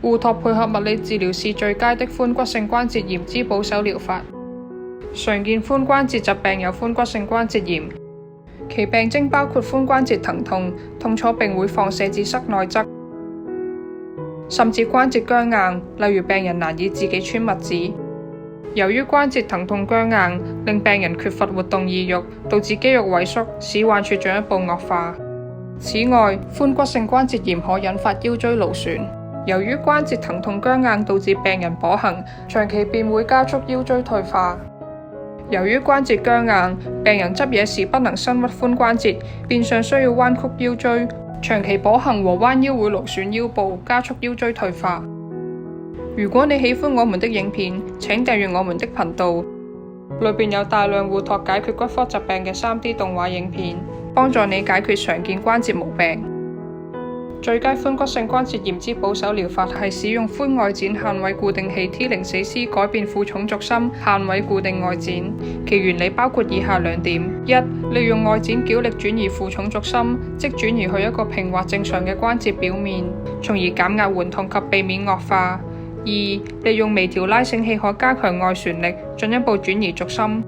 烏托配合物理治療是最佳的髖骨性關節炎之保守療法。常見髖關節疾病有髖骨性關節炎，其病徵包括髖關節疼痛、痛楚並會放射至膝內側，甚至關節僵硬，例如病人難以自己穿襪子。由於關節疼痛僵硬，令病人缺乏活動意欲，導致肌肉萎縮，使患處進一步惡化。此外，髖骨性關節炎可引發腰椎勞損。由於關節疼痛僵硬導致病人跛行，長期便會加速腰椎退化。由於關節僵硬，病人執嘢時不能伸屈髖關節，變相需要彎曲腰椎。長期跛行和彎腰會勞損腰部，加速腰椎退化。如果你喜歡我們的影片，請訂閱我們的頻道，裏面有大量烏托解決骨科疾病嘅 3D 動畫影片，幫助你解決常見關節毛病。最佳髖骨性關節炎之保守療法係使用髖外展限位固定器 T04C 改變負重軸心限位固定外展。其原理包括以下兩點：一、利用外展矯力轉移負重軸心，即轉移去一個平滑正常嘅關節表面，從而減壓緩痛及避免惡化；二、利用微調拉繩器可加強外旋力，進一步轉移軸心。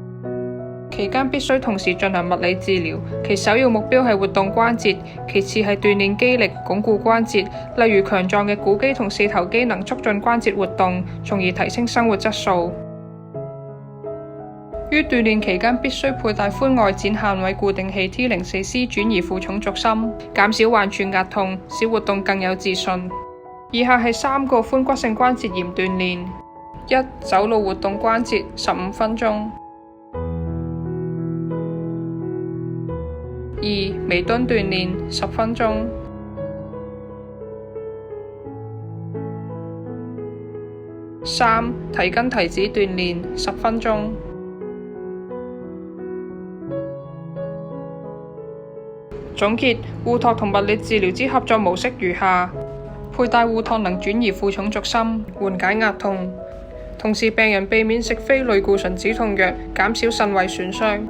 期間必須同時進行物理治療，其首要目標係活動關節，其次係鍛煉肌力，鞏固關節。例如強壯嘅股肌同四頭肌能促進關節活動，從而提升生活質素。於鍛煉期間必須佩戴髖外展限位固定器 T04C 轉移負重軸心，減少患處壓痛，使活動更有自信。以下係3個髖骨性關節炎鍛煉：一、走路活動關節15分鐘。2、微蹲鍛煉10分鐘。3、提筋提指鍛煉10分鐘。總結：烏托同物理治療之合作模式如下：佩戴烏托能轉移負重軸心，緩解壓痛，同時病人避免食非類固醇止痛藥，減少腎胃損傷。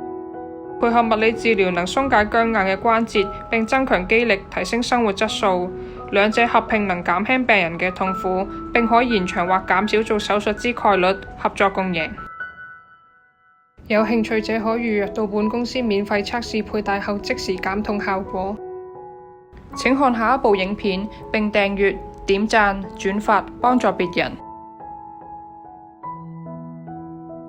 配合物理治療能鬆解僵硬嘅關節，並增強肌力，提升生活質素。兩者合併能減輕病人嘅痛苦，並可延長或減少做手術之概率，合作共贏。有興趣者可預約到本公司免費測試佩戴後即時減痛效果。請看下一部影片，並訂閱、點讚、轉發，幫助別人。